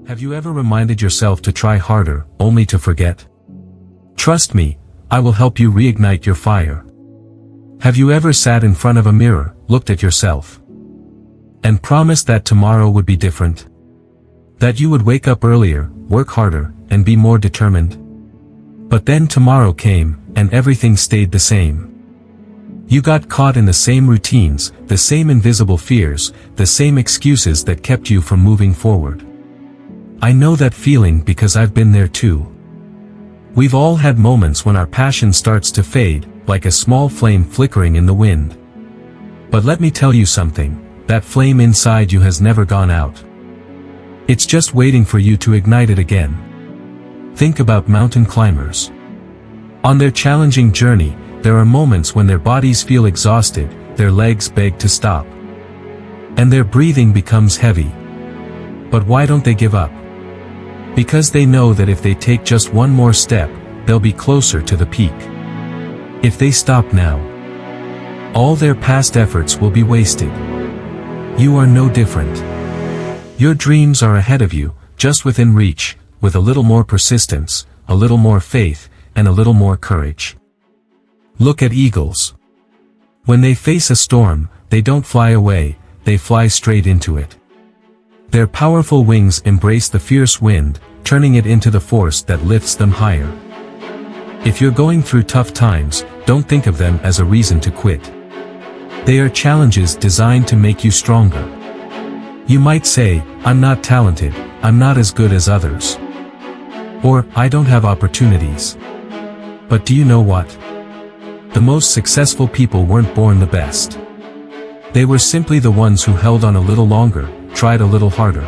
Have you ever reminded yourself to try harder, only to forget? Trust me, I will help you reignite your fire. Have you ever sat in front of a mirror, looked at yourself, and promised that tomorrow would be different? That you would wake up earlier, work harder, and be more determined? But then tomorrow came, and everything stayed the same. You got caught in the same routines, the same invisible fears, the same excuses that kept you from moving forward. I know that feeling because I've been there too. We've all had moments when our passion starts to fade, like a small flame flickering in the wind. But let me tell you something, that flame inside you has never gone out. It's just waiting for you to ignite it again. Think about mountain climbers. On their challenging journey, there are moments when their bodies feel exhausted, their legs beg to stop, and their breathing becomes heavy. But why don't they give up? Because they know that if they take just one more step, they'll be closer to the peak. If they stop now, all their past efforts will be wasted. You are no different. Your dreams are ahead of you, just within reach, with a little more persistence, a little more faith, and a little more courage. Look at eagles. When they face a storm, they don't fly away, they fly straight into it. Their powerful wings embrace the fierce wind, turning it into the force that lifts them higher. If you're going through tough times, don't think of them as a reason to quit. They are challenges designed to make you stronger. You might say, I'm not talented, I'm not as good as others. Or, I don't have opportunities. But do you know what? The most successful people weren't born the best. They were simply the ones who held on a little longer, tried a little harder,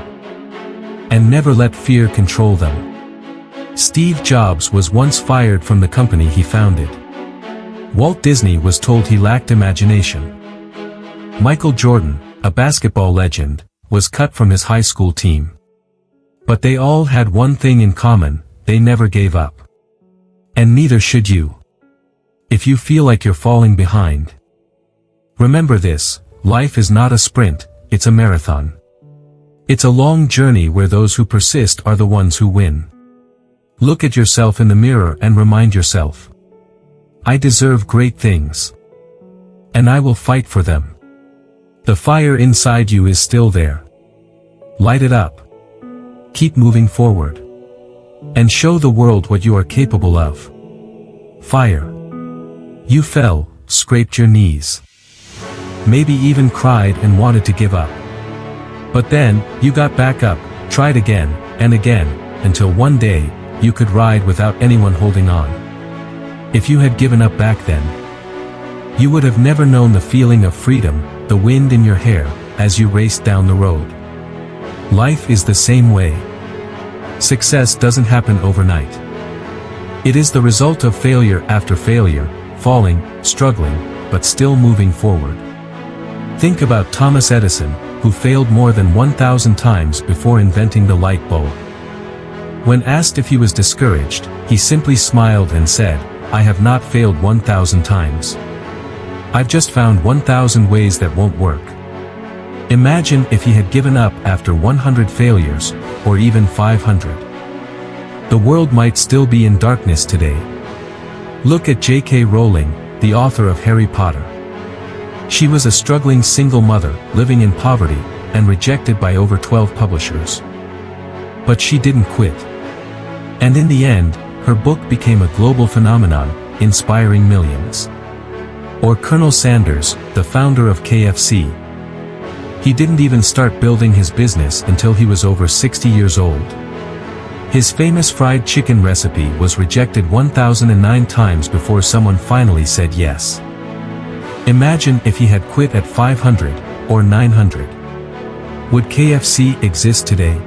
and never let fear control them. Steve Jobs was once fired from the company he founded. Walt Disney was told he lacked imagination. Michael Jordan, a basketball legend, was cut from his high school team. But they all had one thing in common, they never gave up. And neither should you. If you feel like you're falling behind, remember this, life is not a sprint, it's a marathon. It's a long journey where those who persist are the ones who win. Look at yourself in the mirror and remind yourself, I deserve great things. And I will fight for them. The fire inside you is still there. Light it up. Keep moving forward. And show the world what you are capable of. Fire. You fell, scraped your knees. Maybe even cried and wanted to give up. But then, you got back up, tried again, and again, until one day, you could ride without anyone holding on. If you had given up back then, you would have never known the feeling of freedom, the wind in your hair, as you raced down the road. Life is the same way. Success doesn't happen overnight. It is the result of failure after failure, falling, struggling, but still moving forward. Think about Thomas Edison, who failed more than 1,000 times before inventing the light bulb. When asked if he was discouraged, he simply smiled and said, I have not failed 1,000 times. I've just found 1,000 ways that won't work. Imagine if he had given up after 100 failures, or even 500. The world might still be in darkness today. Look at J.K. Rowling, the author of Harry Potter. She was a struggling single mother, living in poverty, and rejected by over 12 publishers. But she didn't quit. And in the end, her book became a global phenomenon, inspiring millions. Or Colonel Sanders, the founder of KFC. He didn't even start building his business until he was over 60 years old. His famous fried chicken recipe was rejected 1,009 times before someone finally said yes. Imagine if he had quit at 500, or 900. Would KFC exist today?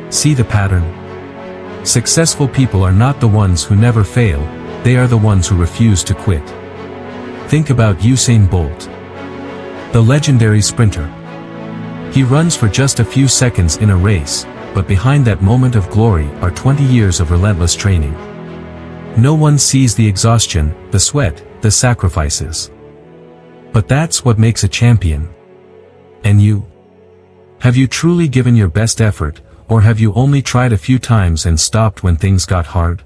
See the pattern? Successful people are not the ones who never fail, they are the ones who refuse to quit. Think about Usain Bolt, the legendary sprinter. He runs for just a few seconds in a race, but behind that moment of glory are 20 years of relentless training. No one sees the exhaustion, the sweat, the sacrifices. But that's what makes a champion. And you? Have you truly given your best effort, Or have you only tried a few times and stopped when things got hard?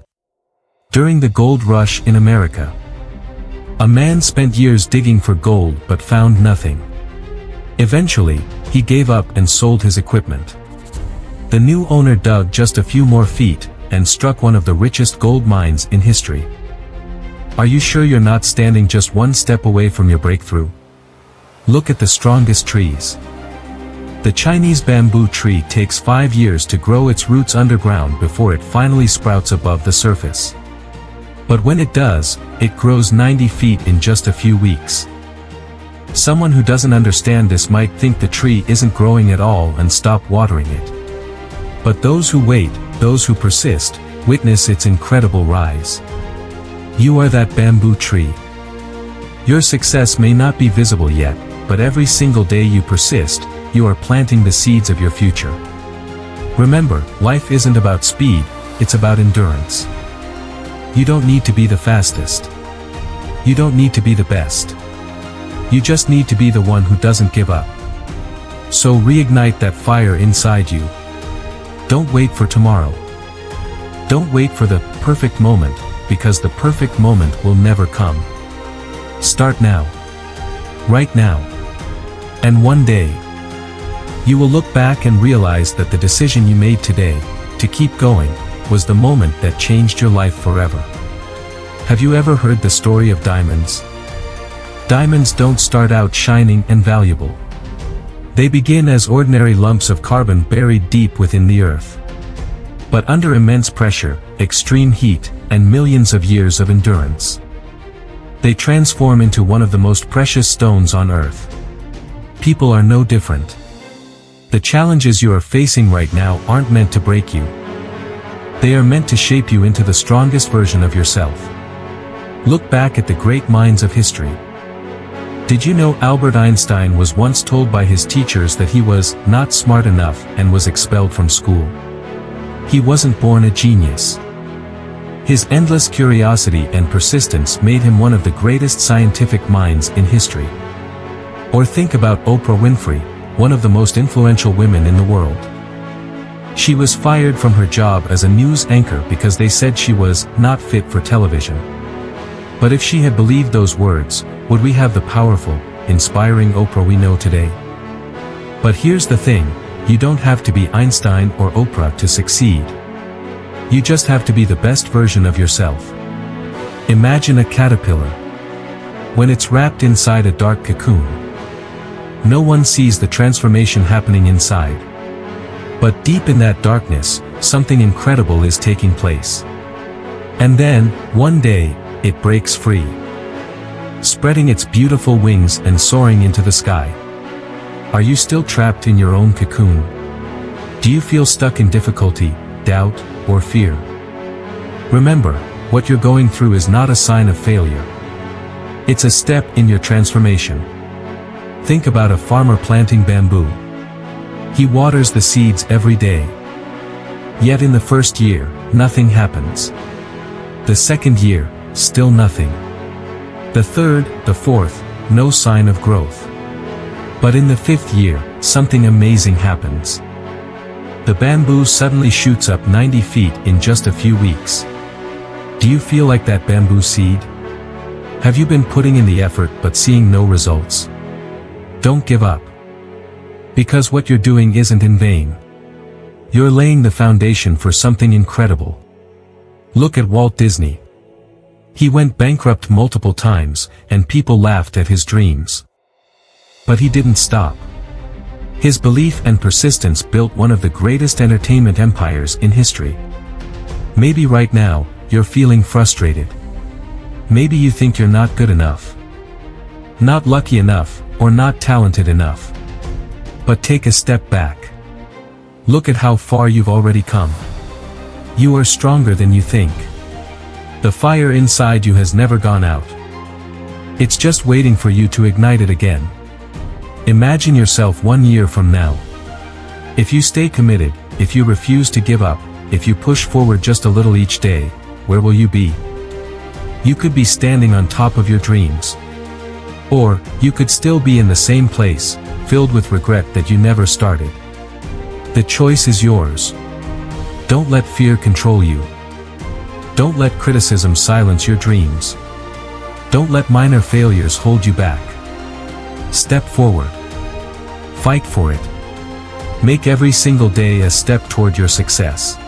During the gold rush in America, a man spent years digging for gold but found nothing. Eventually, he gave up and sold his equipment. The new owner dug just a few more feet and struck one of the richest gold mines in history. Are you sure you're not standing just one step away from your breakthrough? Look at the strongest trees. The Chinese bamboo tree takes 5 years to grow its roots underground before it finally sprouts above the surface. But when it does, it grows 90 feet in just a few weeks. Someone who doesn't understand this might think the tree isn't growing at all and stop watering it. But those who wait, those who persist, witness its incredible rise. You are that bamboo tree. Your success may not be visible yet, but every single day you persist, you are planting the seeds of your future. Remember, life isn't about speed, it's about endurance. You don't need to be the fastest. You don't need to be the best. You just need to be the one who doesn't give up. So reignite that fire inside you. Don't wait for tomorrow. Don't wait for the perfect moment, because the perfect moment will never come. Start now. Right now. And one day, you will look back and realize that the decision you made today, to keep going, was the moment that changed your life forever. Have you ever heard the story of diamonds? Diamonds don't start out shining and valuable. They begin as ordinary lumps of carbon buried deep within the earth. But under immense pressure, extreme heat, and millions of years of endurance, they transform into one of the most precious stones on earth. People are no different. The challenges you are facing right now aren't meant to break you. They are meant to shape you into the strongest version of yourself. Look back at the great minds of history. Did you know Albert Einstein was once told by his teachers that he was not smart enough and was expelled from school? He wasn't born a genius. His endless curiosity and persistence made him one of the greatest scientific minds in history. Or think about Oprah Winfrey, one of the most influential women in the world. She was fired from her job as a news anchor because they said she was not fit for television. But if she had believed those words, would we have the powerful, inspiring Oprah we know today? But here's the thing, you don't have to be Einstein or Oprah to succeed. You just have to be the best version of yourself. Imagine a caterpillar. When it's wrapped inside a dark cocoon, no one sees the transformation happening inside. But deep in that darkness, something incredible is taking place. And then, one day, it breaks free, spreading its beautiful wings and soaring into the sky. Are you still trapped in your own cocoon? Do you feel stuck in difficulty, doubt, or fear? Remember, what you're going through is not a sign of failure. It's a step in your transformation. Think about a farmer planting bamboo. He waters the seeds every day. Yet in the first year, nothing happens. The second year, still nothing. The third, the fourth, no sign of growth. But in the fifth year, something amazing happens. The bamboo suddenly shoots up 90 feet in just a few weeks. Do you feel like that bamboo seed? Have you been putting in the effort but seeing no results? Don't give up. Because what you're doing isn't in vain. You're laying the foundation for something incredible. Look at Walt Disney. He went bankrupt multiple times, and people laughed at his dreams. But he didn't stop. His belief and persistence built one of the greatest entertainment empires in history. Maybe right now, you're feeling frustrated. Maybe you think you're not good enough, not lucky enough, or not talented enough. But take a step back. Look at how far you've already come. You are stronger than you think. The fire inside you has never gone out. It's just waiting for you to ignite it again. Imagine yourself 1 year from now. If you stay committed, if you refuse to give up, if you push forward just a little each day, where will you be? You could be standing on top of your dreams. Or, you could still be in the same place, filled with regret that you never started. The choice is yours. Don't let fear control you. Don't let criticism silence your dreams. Don't let minor failures hold you back. Step forward. Fight for it. Make every single day a step toward your success.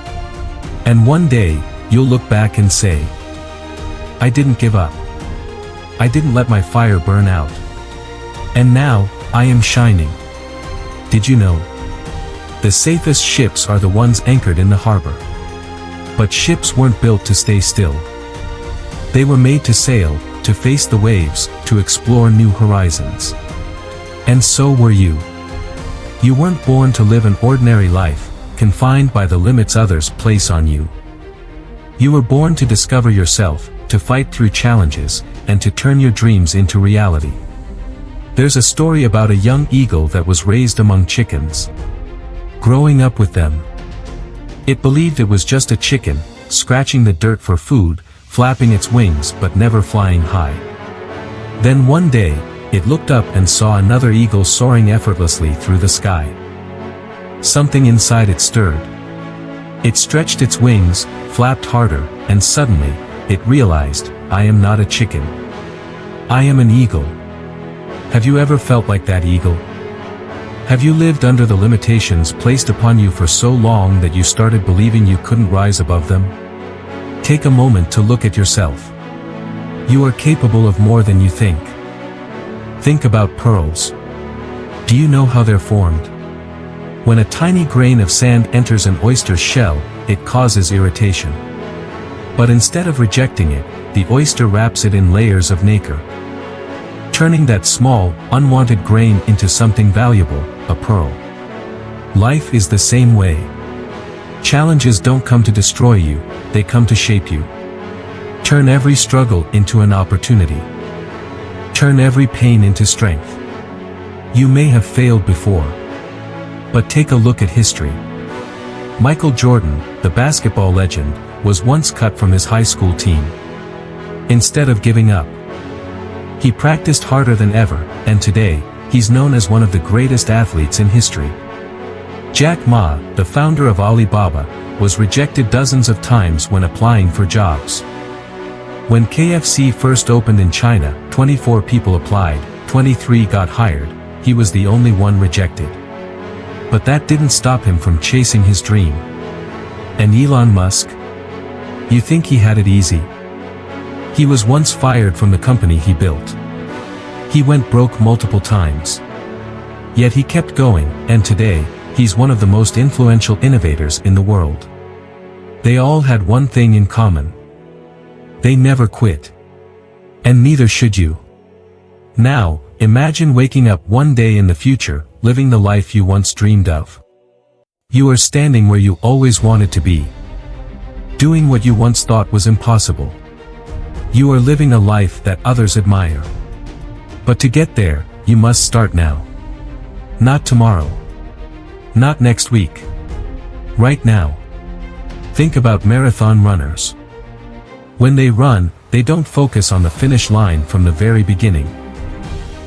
And one day, you'll look back and say, I didn't give up. I didn't let my fire burn out. And now, I am shining. Did you know? The safest ships are the ones anchored in the harbor. But ships weren't built to stay still. They were made to sail, to face the waves, to explore new horizons. And so were you. You weren't born to live an ordinary life, confined by the limits others place on you. You were born to discover yourself, to fight through challenges, and to turn your dreams into reality. There's a story about a young eagle that was raised among chickens. Growing up with them, it believed it was just a chicken, scratching the dirt for food, flapping its wings but never flying high. Then one day, it looked up and saw another eagle soaring effortlessly through the sky. Something inside it stirred. It stretched its wings, flapped harder, and suddenly, it realized, I am not a chicken. I am an eagle. Have you ever felt like that eagle? Have you lived under the limitations placed upon you for so long that you started believing you couldn't rise above them? Take a moment to look at yourself. You are capable of more than you think. Think about pearls. Do you know how they're formed? When a tiny grain of sand enters an oyster's shell, it causes irritation. But instead of rejecting it, the oyster wraps it in layers of nacre, turning that small, unwanted grain into something valuable, a pearl. Life is the same way. Challenges don't come to destroy you, they come to shape you. Turn every struggle into an opportunity. Turn every pain into strength. You may have failed before. But take a look at history. Michael Jordan, the basketball legend, was once cut from his high school team. Instead of giving up, he practiced harder than ever, and today, he's known as one of the greatest athletes in history. Jack Ma, the founder of Alibaba, was rejected dozens of times when applying for jobs. When KFC first opened in China, 24 people applied, 23 got hired, he was the only one rejected. But that didn't stop him from chasing his dream. And Elon Musk? You think he had it easy? He was once fired from the company he built. He went broke multiple times. Yet he kept going, and today, he's one of the most influential innovators in the world. They all had one thing in common. They never quit. And neither should you. Now, imagine waking up one day in the future, living the life you once dreamed of. You are standing where you always wanted to be. Doing what you once thought was impossible. You are living a life that others admire. But to get there, you must start now. Not tomorrow. Not next week. Right now. Think about marathon runners. When they run, they don't focus on the finish line from the very beginning.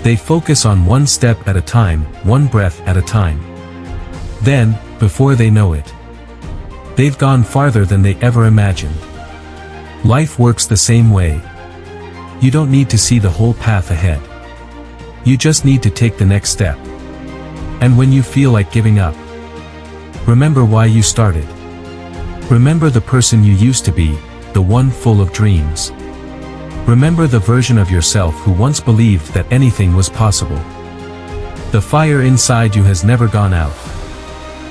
They focus on one step at a time, one breath at a time. Then, before they know it, they've gone farther than they ever imagined. Life works the same way. You don't need to see the whole path ahead. You just need to take the next step. And when you feel like giving up, remember why you started. Remember the person you used to be, the one full of dreams. Remember the version of yourself who once believed that anything was possible. The fire inside you has never gone out.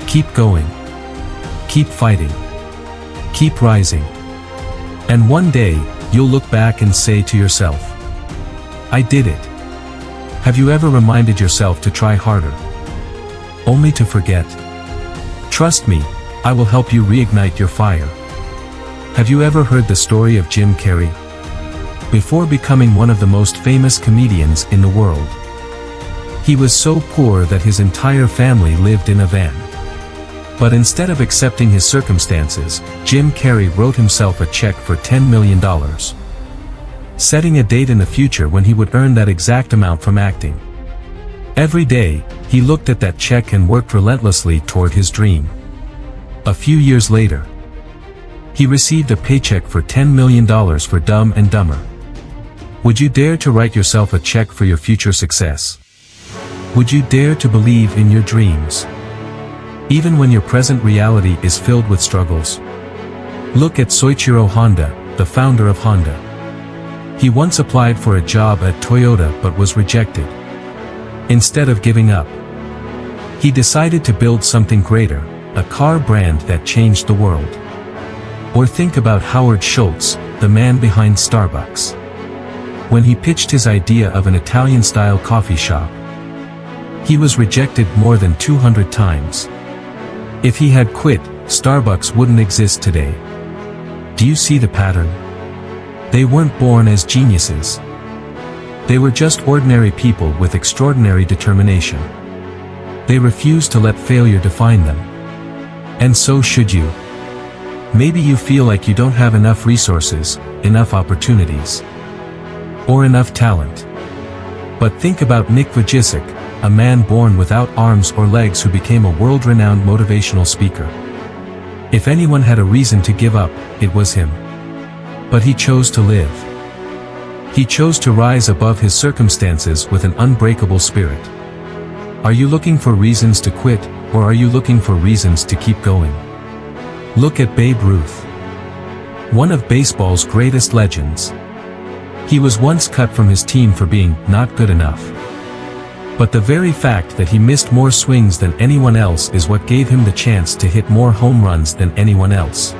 Keep going. Keep fighting. Keep rising. And one day, you'll look back and say to yourself, I did it. Have you ever reminded yourself to try harder? Only to forget? Trust me, I will help you reignite your fire. Have you ever heard the story of Jim Carrey? Before becoming one of the most famous comedians in the world, he was so poor that his entire family lived in a van. But instead of accepting his circumstances, Jim Carrey wrote himself a check for $10 million, setting a date in the future when he would earn that exact amount from acting. Every day, he looked at that check and worked relentlessly toward his dream. A few years later, he received a paycheck for $10 million for Dumb and Dumber. Would you dare to write yourself a check for your future success? Would you dare to believe in your dreams, even when your present reality is filled with struggles? Look at Soichiro Honda, the founder of Honda. He once applied for a job at Toyota but was rejected. Instead of giving up, he decided to build something greater, a car brand that changed the world. Or think about Howard Schultz, the man behind Starbucks. When he pitched his idea of an Italian-style coffee shop, he was rejected more than 200 times. If he had quit, Starbucks wouldn't exist today. Do you see the pattern? They weren't born as geniuses. They were just ordinary people with extraordinary determination. They refused to let failure define them. And so should you. Maybe you feel like you don't have enough resources, enough opportunities, or enough talent. But think about Nick Vujicic, a man born without arms or legs who became a world-renowned motivational speaker. If anyone had a reason to give up, it was him. But he chose to live. He chose to rise above his circumstances with an unbreakable spirit. Are you looking for reasons to quit, or are you looking for reasons to keep going? Look at Babe Ruth, one of baseball's greatest legends. He was once cut from his team for being not good enough. But the very fact that he missed more swings than anyone else is what gave him the chance to hit more home runs than anyone else.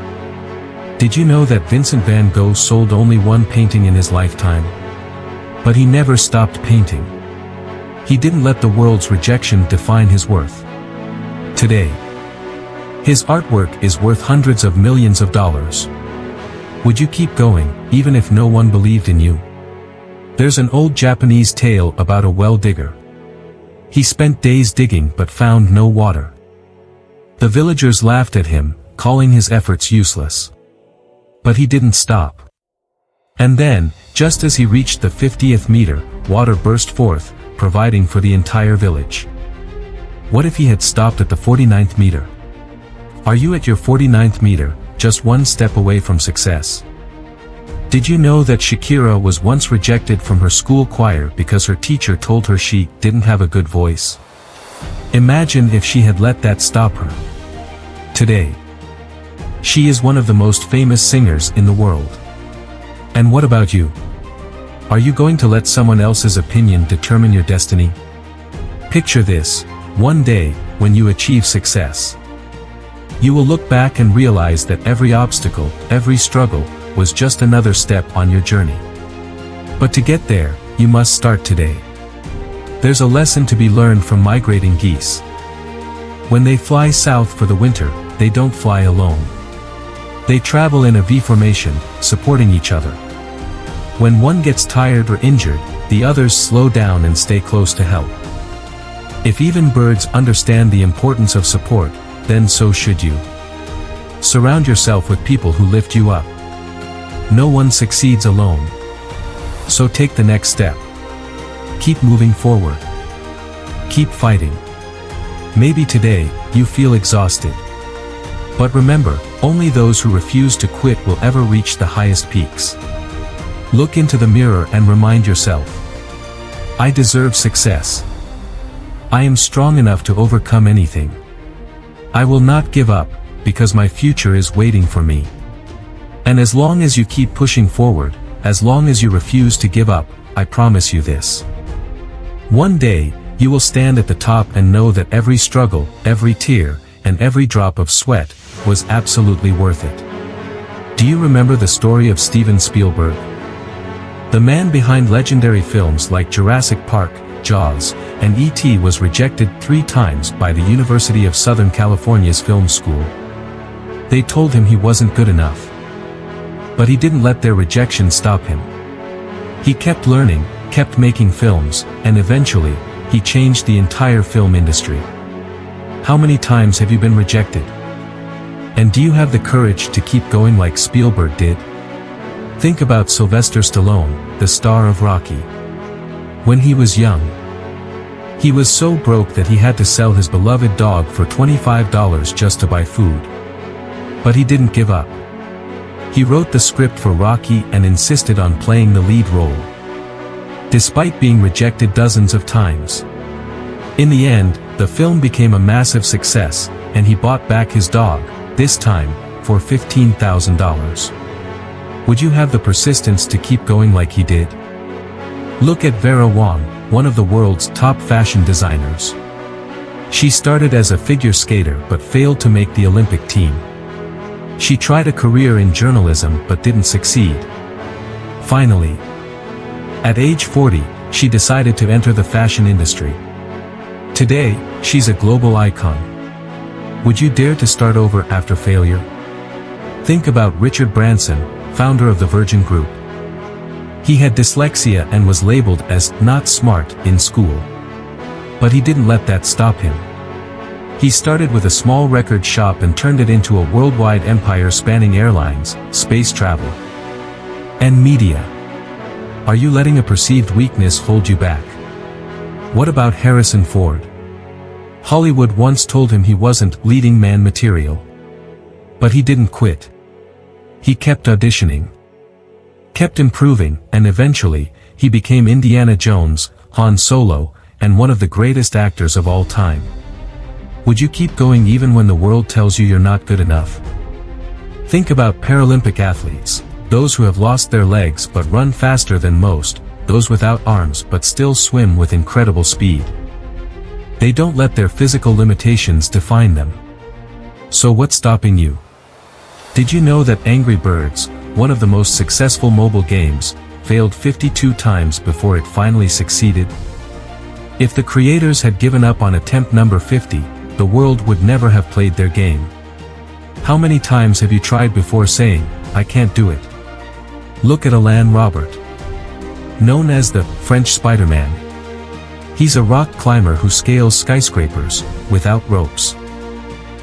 Did you know that Vincent van Gogh sold only one painting in his lifetime? But he never stopped painting. He didn't let the world's rejection define his worth. Today, his artwork is worth hundreds of millions of dollars. Would you keep going, even if no one believed in you? There's an old Japanese tale about a well digger. He spent days digging but found no water. The villagers laughed at him, calling his efforts useless. But he didn't stop. And then, just as he reached the 50th meter, water burst forth, providing for the entire village. What if he had stopped at the 49th meter? Are you at your 49th meter, just one step away from success? Did you know that Shakira was once rejected from her school choir because her teacher told her she didn't have a good voice? Imagine if she had let that stop her. Today, she is one of the most famous singers in the world. And what about you? Are you going to let someone else's opinion determine your destiny? Picture this: one day, when you achieve success, you will look back and realize that every obstacle, every struggle, was just another step on your journey. But to get there, you must start today. There's a lesson to be learned from migrating geese. When they fly south for the winter, they don't fly alone. They travel in a V formation, supporting each other. When one gets tired or injured, the others slow down and stay close to help. If even birds understand the importance of support, then so should you. Surround yourself with people who lift you up. No one succeeds alone. So take the next step. Keep moving forward. Keep fighting. Maybe today, you feel exhausted. But remember, only those who refuse to quit will ever reach the highest peaks. Look into the mirror and remind yourself, I deserve success. I am strong enough to overcome anything. I will not give up, because my future is waiting for me. And as long as you keep pushing forward, as long as you refuse to give up, I promise you this: one day, you will stand at the top and know that every struggle, every tear, and every drop of sweat was absolutely worth it. Do you remember the story of Steven Spielberg? The man behind legendary films like Jurassic Park, Jaws, and E.T. was rejected 3 times by the University of Southern California's film school. They told him he wasn't good enough. But he didn't let their rejection stop him. He kept learning, kept making films, and eventually, he changed the entire film industry. How many times have you been rejected? And do you have the courage to keep going like Spielberg did? Think about Sylvester Stallone, the star of Rocky. When he was young, He was so broke that he had to sell his beloved dog for $25 just to buy food. But he didn't give up. He wrote the script for Rocky and insisted on playing the lead role, despite being rejected dozens of times. In the end, the film became a massive success, and he bought back his dog, this time, for $15,000. Would you have the persistence to keep going like he did? Look at Vera Wang, one of the world's top fashion designers. She started as a figure skater but failed to make the Olympic team. She tried a career in journalism but didn't succeed. Finally, at age 40, she decided to enter the fashion industry. Today, she's a global icon. Would you dare to start over after failure? Think about Richard Branson, founder of the Virgin Group. He had dyslexia and was labeled as not smart in school. But he didn't let that stop him. He started with a small record shop and turned it into a worldwide empire spanning airlines, space travel, and media. Are you letting a perceived weakness hold you back? What about Harrison Ford? Hollywood once told him he wasn't leading man material. But he didn't quit. He kept auditioning, kept improving, and eventually, he became Indiana Jones, Han Solo, and one of the greatest actors of all time. Would you keep going even when the world tells you you're not good enough? Think about Paralympic athletes, those who have lost their legs but run faster than most, those without arms but still swim with incredible speed. They don't let their physical limitations define them. So what's stopping you? Did you know that Angry Birds, one of the most successful mobile games, failed 52 times before it finally succeeded? If the creators had given up on attempt number 50, the world would never have played their game. How many times have you tried before saying, "I can't do it"? Look at Alain Robert, known as the French Spider-Man. He's a rock climber who scales skyscrapers, without ropes.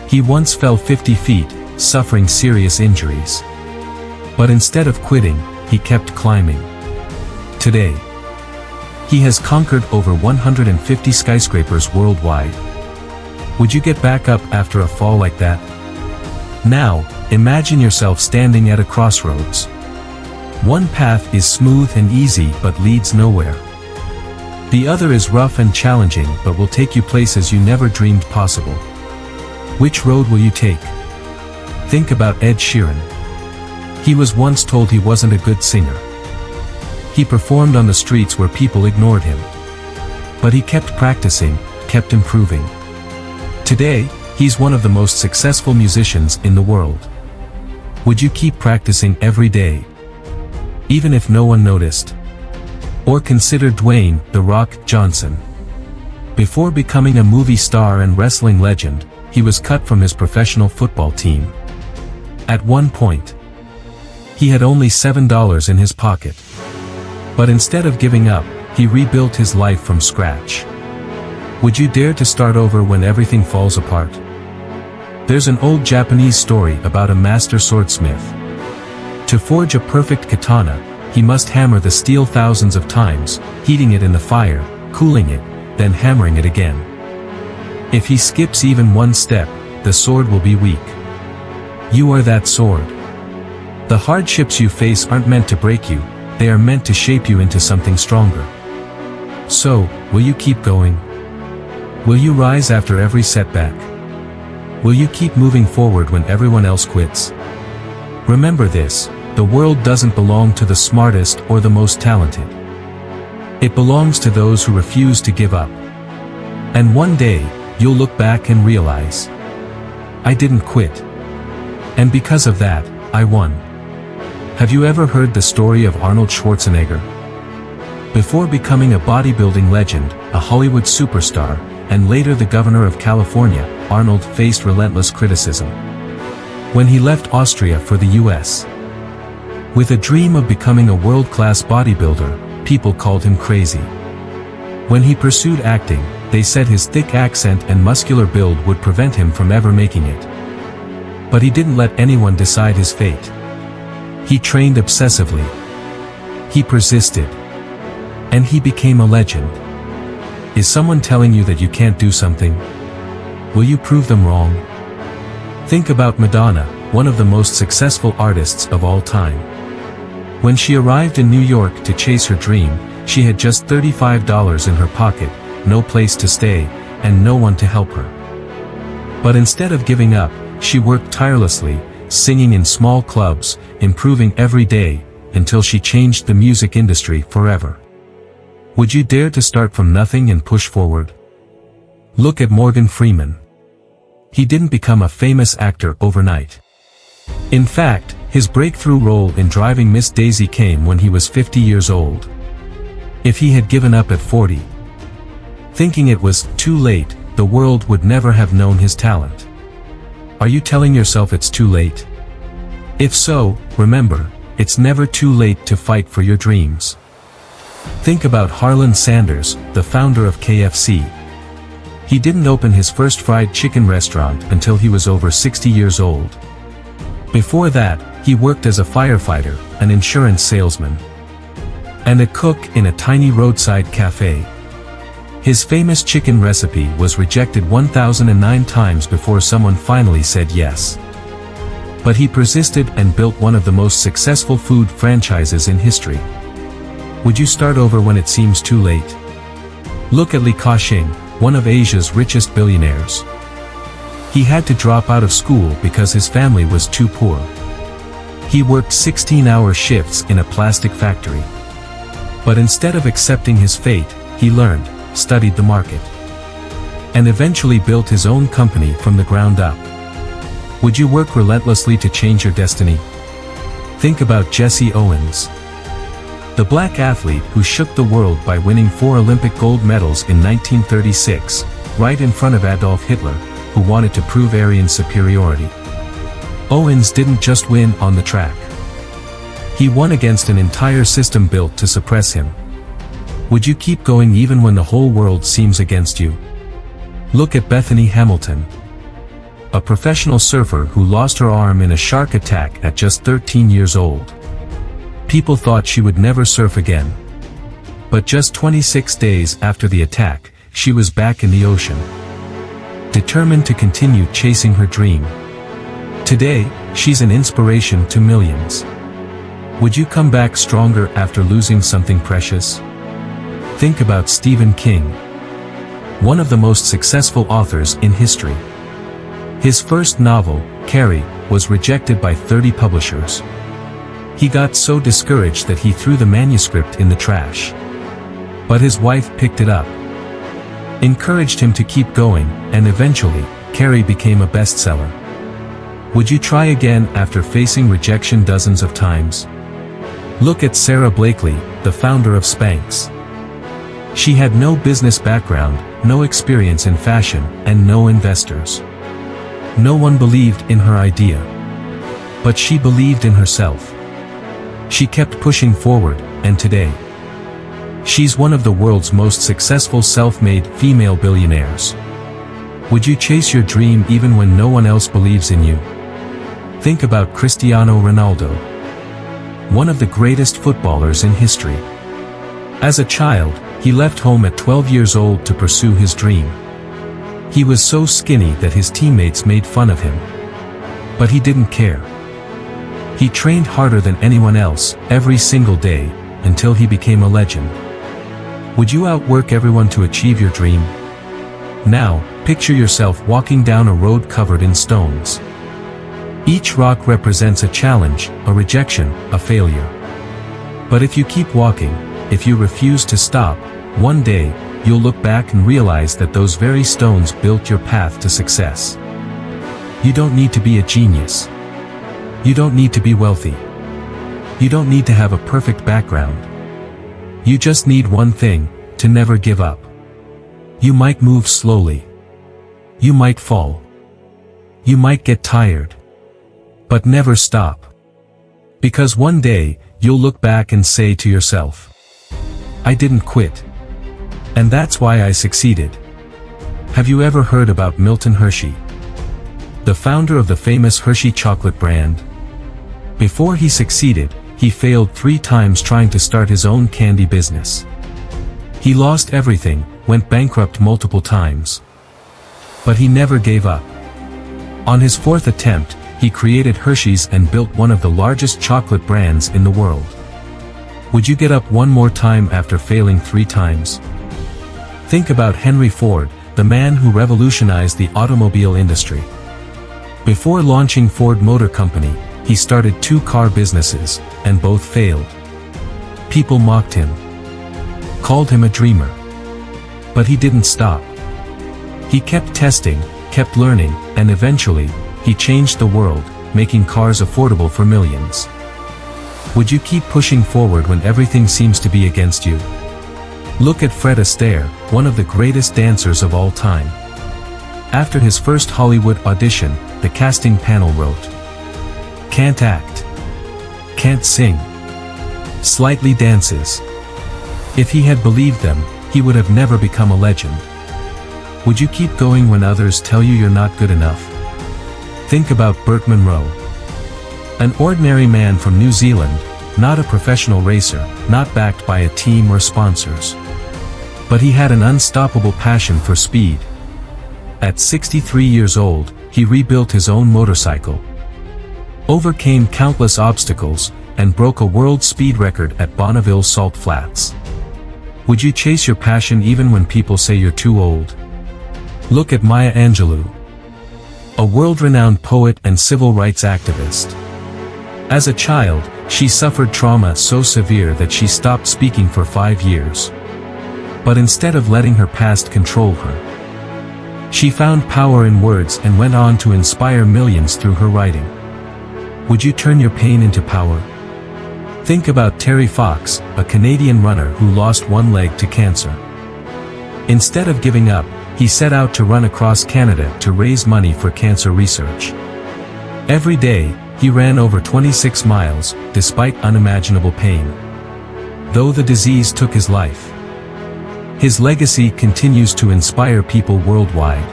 He once fell 50 feet, suffering serious injuries. But instead of quitting, he kept climbing. Today, he has conquered over 150 skyscrapers worldwide. Would you get back up after a fall like that? Now, imagine yourself standing at a crossroads. One path is smooth and easy but leads nowhere. The other is rough and challenging but will take you places you never dreamed possible. Which road will you take? Think about Ed Sheeran. He was once told he wasn't a good singer. He performed on the streets where people ignored him. But he kept practicing, kept improving. Today, he's one of the most successful musicians in the world. Would you keep practicing every day, even if no one noticed? Or consider Dwayne "The Rock" Johnson. Before becoming a movie star and wrestling legend, he was cut from his professional football team. At one point, he had only $7 in his pocket. But instead of giving up, he rebuilt his life from scratch. Would you dare to start over when everything falls apart? There's an old Japanese story about a master swordsmith. To forge a perfect katana, he must hammer the steel thousands of times, heating it in the fire, cooling it, then hammering it again. If he skips even one step, the sword will be weak. You are that sword. The hardships you face aren't meant to break you, they are meant to shape you into something stronger. So, will you keep going? Will you rise after every setback? Will you keep moving forward when everyone else quits? Remember this, the world doesn't belong to the smartest or the most talented. It belongs to those who refuse to give up. And one day, you'll look back and realize, I didn't quit. And because of that, I won. Have you ever heard the story of Arnold Schwarzenegger? Before becoming a bodybuilding legend, a Hollywood superstar, and later the governor of California, Arnold faced relentless criticism. When he left Austria for the US, with a dream of becoming a world-class bodybuilder, people called him crazy. When he pursued acting, they said his thick accent and muscular build would prevent him from ever making it. But he didn't let anyone decide his fate. He trained obsessively. He persisted. And he became a legend. Is someone telling you that you can't do something? Will you prove them wrong? Think about Madonna, one of the most successful artists of all time. When she arrived in New York to chase her dream, she had just $35 in her pocket, no place to stay, and no one to help her. But instead of giving up, she worked tirelessly, singing in small clubs, improving every day, until she changed the music industry forever. Would you dare to start from nothing and push forward? Look at Morgan Freeman. He didn't become a famous actor overnight. In fact, his breakthrough role in Driving Miss Daisy came when he was 50 years old. If he had given up at 40, thinking it was too late, the world would never have known his talent. Are you telling yourself it's too late? If so, remember, it's never too late to fight for your dreams. Think about Harlan Sanders, the founder of KFC. He didn't open his first fried chicken restaurant until he was over 60 years old. Before that, he worked as a firefighter, an insurance salesman, and a cook in a tiny roadside cafe. His famous chicken recipe was rejected 1,009 times before someone finally said yes. But he persisted and built one of the most successful food franchises in history. Would you start over when it seems too late? Look at Li Ka-shing, one of Asia's richest billionaires. He had to drop out of school because his family was too poor. He worked 16-hour shifts in a plastic factory. But instead of accepting his fate, he learned, studied the market, and eventually built his own company from the ground up. Would you work relentlessly to change your destiny? Think about Jesse Owens, the black athlete who shook the world by winning 4 Olympic gold medals in 1936, right in front of Adolf Hitler, who wanted to prove Aryan superiority. Owens didn't just win on the track. He won against an entire system built to suppress him. Would you keep going even when the whole world seems against you? Look at Bethany Hamilton, a professional surfer who lost her arm in a shark attack at just 13 years old. People thought she would never surf again. But just 26 days after the attack, she was back in the ocean, determined to continue chasing her dream. Today, she's an inspiration to millions. Would you come back stronger after losing something precious? Think about Stephen King, one of the most successful authors in history. His first novel, Carrie, was rejected by 30 publishers. He got so discouraged that he threw the manuscript in the trash. But his wife picked it up, encouraged him to keep going, and eventually, Carrie became a bestseller. Would you try again after facing rejection dozens of times? Look at Sarah Blakely, the founder of Spanx. She had no business background, no experience in fashion, and no investors. No one believed in her idea. But she believed in herself. She kept pushing forward, and today, she's one of the world's most successful self-made female billionaires. Would you chase your dream even when no one else believes in you? Think about Cristiano Ronaldo, one of the greatest footballers in history. As a child, he left home at 12 years old to pursue his dream. He was so skinny that his teammates made fun of him. But he didn't care. He trained harder than anyone else, every single day, until he became a legend. Would you outwork everyone to achieve your dream? Now, picture yourself walking down a road covered in stones. Each rock represents a challenge, a rejection, a failure. But if you keep walking, if you refuse to stop, one day, you'll look back and realize that those very stones built your path to success. You don't need to be a genius. You don't need to be wealthy. You don't need to have a perfect background. You just need one thing, to never give up. You might move slowly. You might fall. You might get tired. But never stop. Because one day, you'll look back and say to yourself, I didn't quit. And that's why I succeeded. Have you ever heard about Milton Hershey, the founder of the famous Hershey chocolate brand? Before he succeeded, he failed 3 times trying to start his own candy business. He lost everything, went bankrupt multiple times. But he never gave up. On his fourth attempt, he created Hershey's and built one of the largest chocolate brands in the world. Would you get up one more time after failing 3 times? Think about Henry Ford, the man who revolutionized the automobile industry. Before launching Ford Motor Company, he started 2 car businesses, and both failed. People mocked him, called him a dreamer. But he didn't stop. He kept testing, kept learning, and eventually, he changed the world, making cars affordable for millions. Would you keep pushing forward when everything seems to be against you? Look at Fred Astaire, one of the greatest dancers of all time. After his first Hollywood audition, the casting panel wrote, "Can't act. Can't sing. Slightly dances." If he had believed them, he would have never become a legend. Would you keep going when others tell you you're not good enough? Think about Burt Munro. An ordinary man from New Zealand, not a professional racer, not backed by a team or sponsors. But he had an unstoppable passion for speed. At 63 years old, he rebuilt his own motorcycle, overcame countless obstacles, and broke a world speed record at Bonneville Salt Flats. Would you chase your passion even when people say you're too old? Look at Maya Angelou, a world-renowned poet and civil rights activist. As a child, she suffered trauma so severe that she stopped speaking for 5 years. But instead of letting her past control her, she found power in words and went on to inspire millions through her writing. Would you turn your pain into power? Think about Terry Fox, a Canadian runner who lost one leg to cancer. Instead of giving up, he set out to run across Canada to raise money for cancer research. Every day, he ran over 26 miles, despite unimaginable pain. Though the disease took his life, his legacy continues to inspire people worldwide.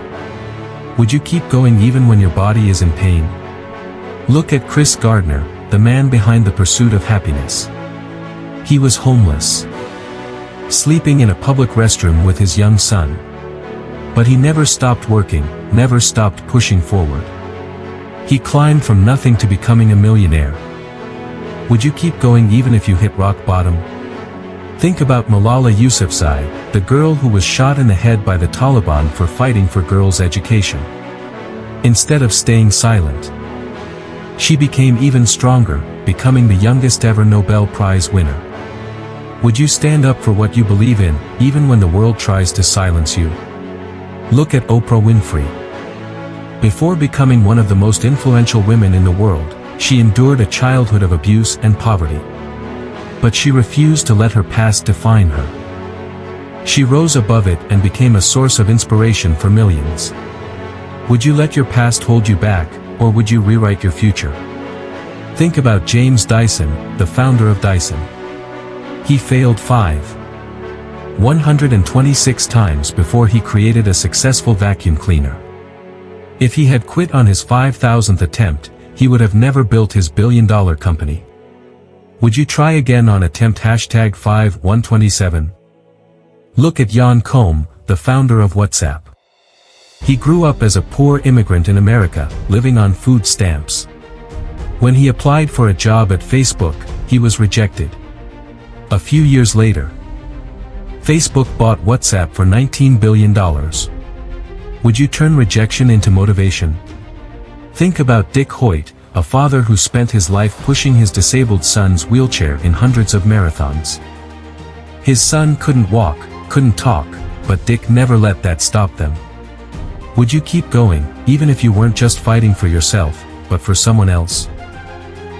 Would you keep going even when your body is in pain? Look at Chris Gardner, the man behind The Pursuit of Happiness. He was homeless, sleeping in a public restroom with his young son. But he never stopped working, never stopped pushing forward. He climbed from nothing to becoming a millionaire. Would you keep going even if you hit rock bottom? Think about Malala Yousafzai, the girl who was shot in the head by the Taliban for fighting for girls' education. Instead of staying silent, she became even stronger, becoming the youngest ever Nobel Prize winner. Would you stand up for what you believe in, even when the world tries to silence you? Look at Oprah Winfrey. Before becoming one of the most influential women in the world, she endured a childhood of abuse and poverty. But she refused to let her past define her. She rose above it and became a source of inspiration for millions. Would you let your past hold you back, or would you rewrite your future? Think about James Dyson, the founder of Dyson. He failed 126 times before he created a successful vacuum cleaner. If he had quit on his 5,000th attempt, he would have never built his billion-dollar company. Would you try again on attempt #5127? Look at Jan Koum, the founder of WhatsApp. He grew up as a poor immigrant in America, living on food stamps. When he applied for a job at Facebook, he was rejected. A few years later, Facebook bought WhatsApp for $19 billion. Would you turn rejection into motivation? Think about Dick Hoyt, a father who spent his life pushing his disabled son's wheelchair in hundreds of marathons. His son couldn't walk, couldn't talk, but Dick never let that stop them. Would you keep going, even if you weren't just fighting for yourself, but for someone else?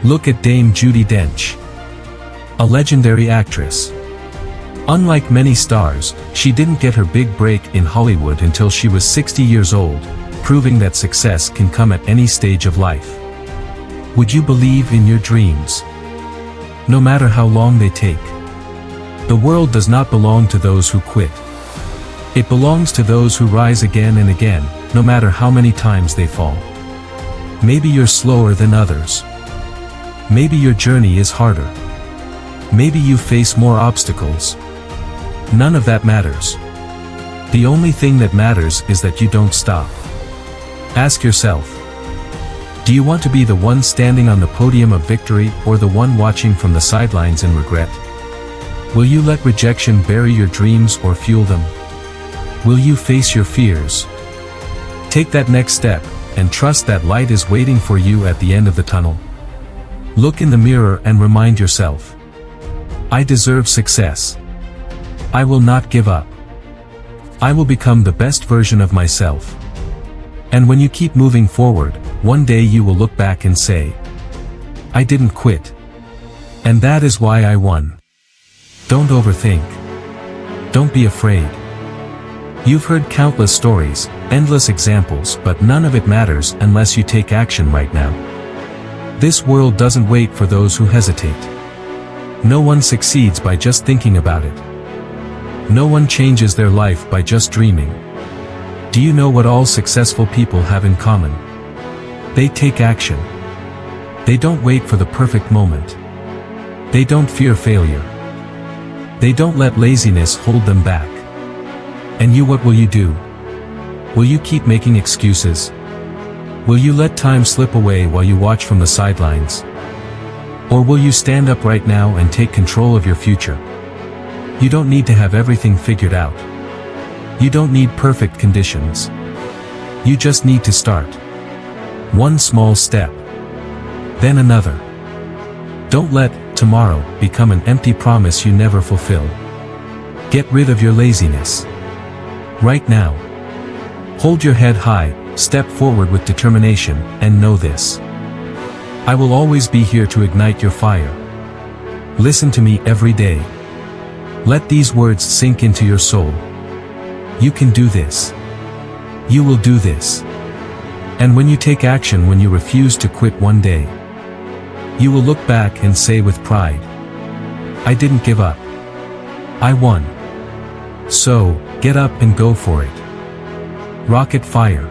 Look at Dame Judi Dench, a legendary actress. Unlike many stars, she didn't get her big break in Hollywood until she was 60 years old, proving that success can come at any stage of life. Would you believe in your dreams, no matter how long they take? The world does not belong to those who quit. It belongs to those who rise again and again, no matter how many times they fall. Maybe you're slower than others. Maybe your journey is harder. Maybe you face more obstacles. None of that matters. The only thing that matters is that you don't stop. Ask yourself, do you want to be the one standing on the podium of victory or the one watching from the sidelines in regret? Will you let rejection bury your dreams or fuel them? Will you face your fears? Take that next step, and trust that light is waiting for you at the end of the tunnel. Look in the mirror and remind yourself, I deserve success. I will not give up. I will become the best version of myself. And when you keep moving forward, one day you will look back and say, I didn't quit. And that is why I won. Don't overthink. Don't be afraid. You've heard countless stories, endless examples, but none of it matters unless you take action right now. This world doesn't wait for those who hesitate. No one succeeds by just thinking about it. No one changes their life by just dreaming. Do you know what all successful people have in common? They take action. They don't wait for the perfect moment. They don't fear failure. They don't let laziness hold them back. And you, what will you do? Will you keep making excuses? Will you let time slip away while you watch from the sidelines? Or will you stand up right now and take control of your future? You don't need to have everything figured out. You don't need perfect conditions. You just need to start. One small step. Then another. Don't let tomorrow become an empty promise you never fulfill. Get rid of your laziness. Right now. Hold your head high, step forward with determination, and know this. I will always be here to ignite your fire. Listen to me every day. Let these words sink into your soul. You can do this. You will do this. And when you take action, when you refuse to quit one day, you will look back and say with pride, I didn't give up. I won. So, get up and go for it. Rocket fire.